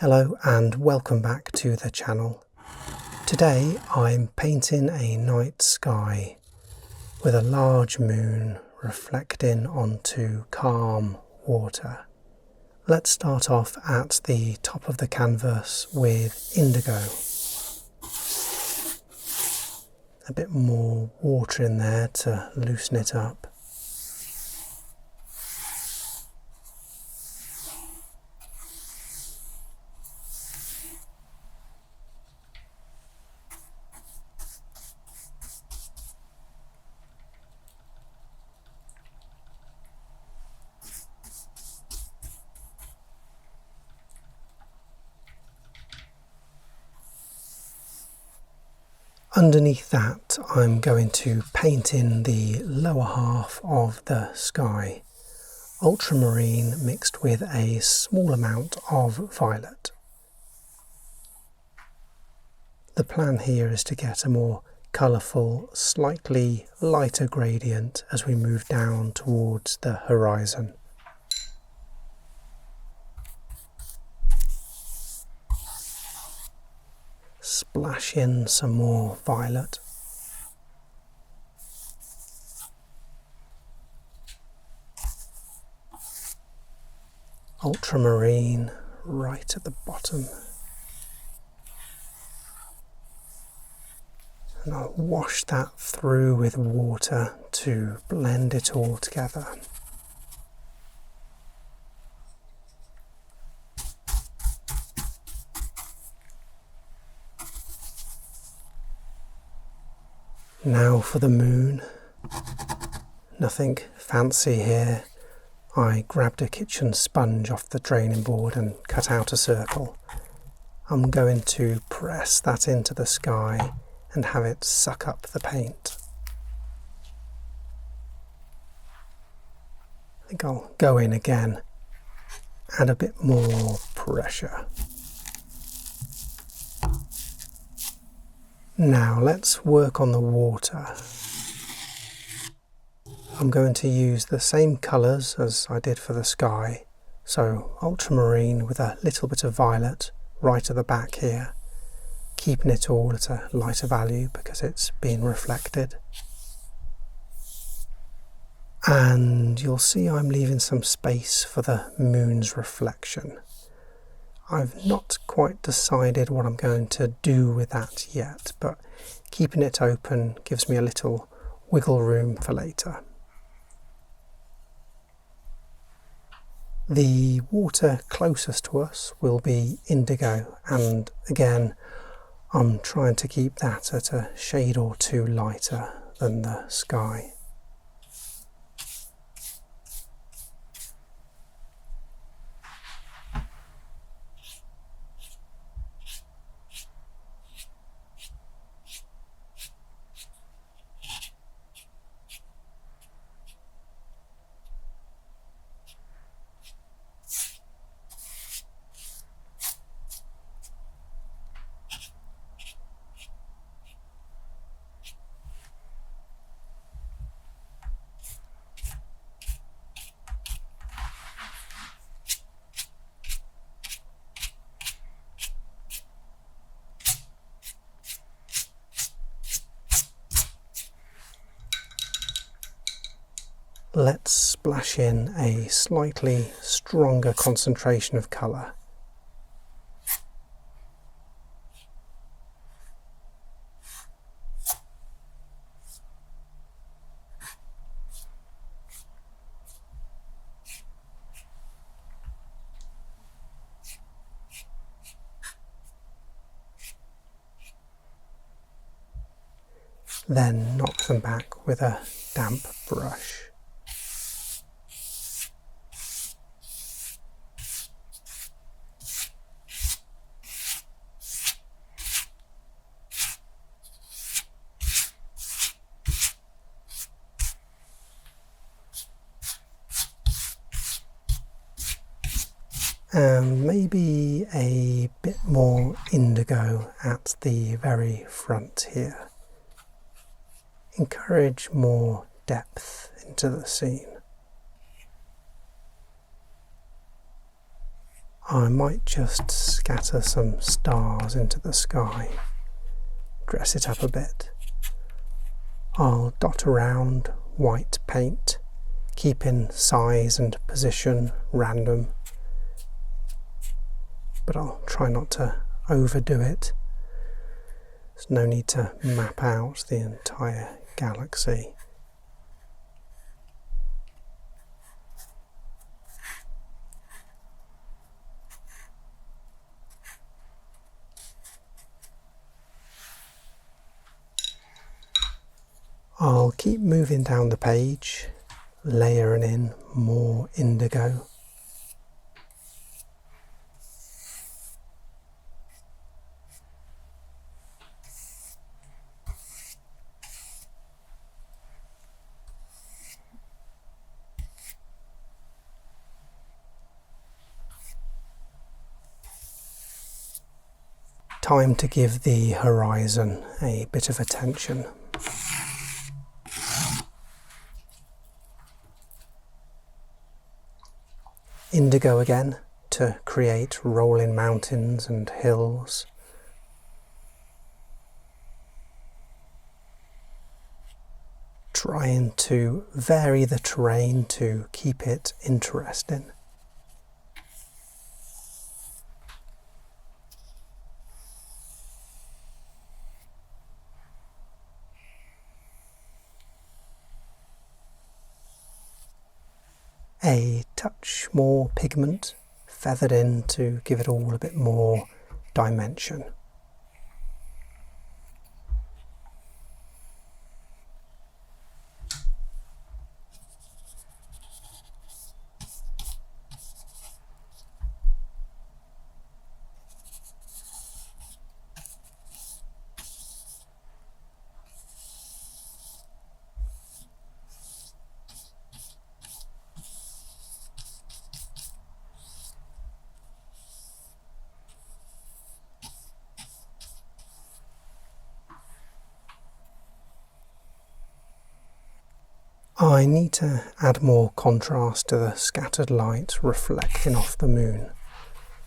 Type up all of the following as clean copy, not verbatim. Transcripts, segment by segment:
Hello and welcome back to the channel. Today I'm painting a night sky with a large moon reflecting onto calm water. Let's start off at the top of the canvas with indigo. A bit more water in there to loosen it up. Underneath that, I'm going to paint in the lower half of the sky, ultramarine mixed with a small amount of violet. The plan here is to get a more colourful, slightly lighter gradient as we move down towards the horizon. Splash in some more violet. Ultramarine right at the bottom. And I'll wash that through with water to blend it all together. Now for the moon. Nothing fancy here. I grabbed a kitchen sponge off the draining board and cut out a circle. I'm going to press that into the sky and have it suck up the paint. I think I'll go in again, add a bit more pressure. Now let's work on the water. I'm going to use the same colours as I did for the sky, so ultramarine with a little bit of violet right at the back here, keeping it all at a lighter value because it's being reflected. And you'll see I'm leaving some space for the moon's reflection. I've not quite decided what I'm going to do with that yet, but keeping it open gives me a little wiggle room for later. The water closest to us will be indigo, and again I'm trying to keep that at a shade or two lighter than the sky. Let's splash in a slightly stronger concentration of colour. Then knock them back with a damp brush. And maybe a bit more indigo at the very front here. Encourage more depth into the scene. I might just scatter some stars into the sky, dress it up a bit. I'll dot around white paint, keeping size and position random, but I'll try not to overdo it. There's no need to map out the entire galaxy. I'll keep moving down the page, layering in more indigo. Time to give the horizon a bit of attention. Indigo again to create rolling mountains and hills. Trying to vary the terrain to keep it interesting. A touch more pigment feathered in to give it all a bit more dimension. I need to add more contrast to the scattered light reflecting off the moon.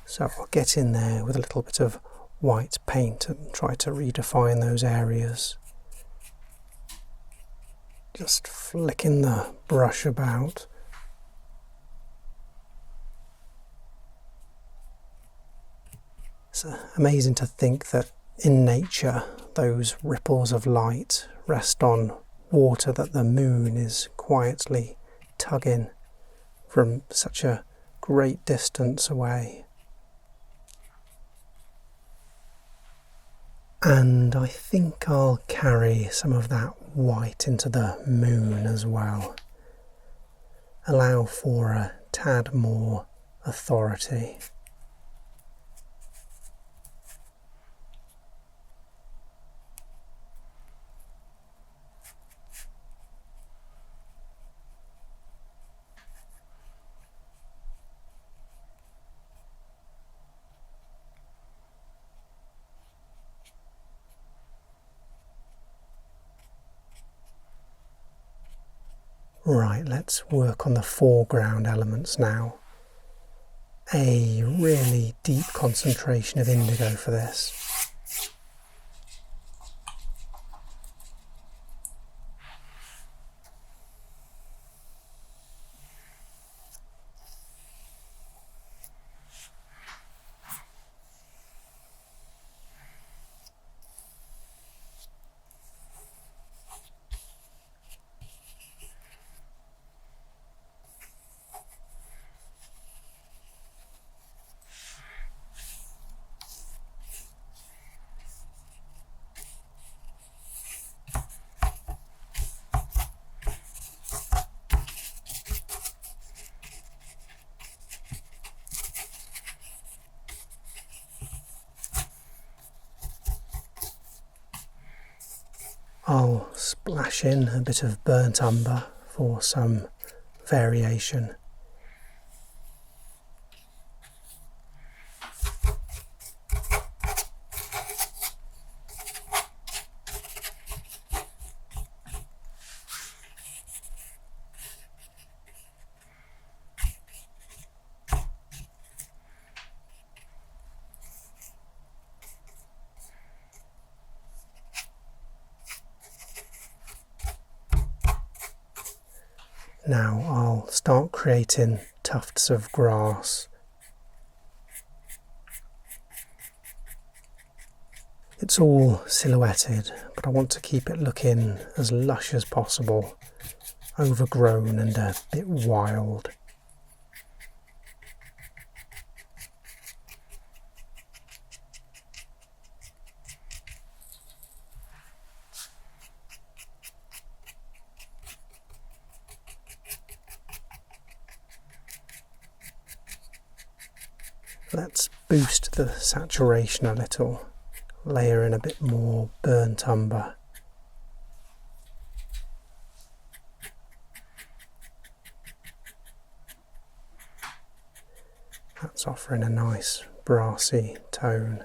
So I'll get in there with a little bit of white paint and try to redefine those areas. Just flicking the brush about. It's amazing to think that in nature those ripples of light rest on water that the moon is quietly tugging from such a great distance away. And I think I'll carry some of that white into the moon as well. Allow for a tad more authority. Right, let's work on the foreground elements now. A really deep concentration of indigo for this. I'll splash in a bit of burnt umber for some variation. Now I'll start creating tufts of grass. It's all silhouetted, but I want to keep it looking as lush as possible, overgrown and a bit wild. Let's boost the saturation a little, layer in a bit more burnt umber. That's offering a nice brassy tone.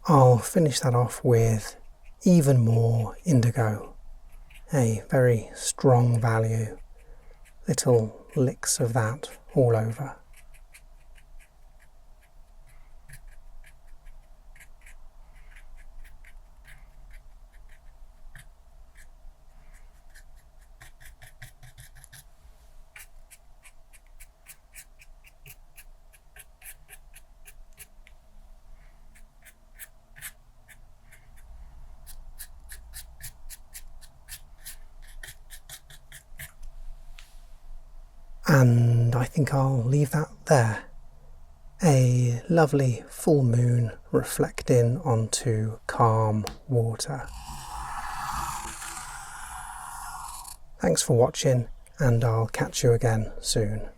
I'll finish that off with even more indigo, a very strong value, little licks of that all over. And I think I'll leave that there. A lovely full moon reflecting onto calm water. Thanks for watching, and I'll catch you again soon.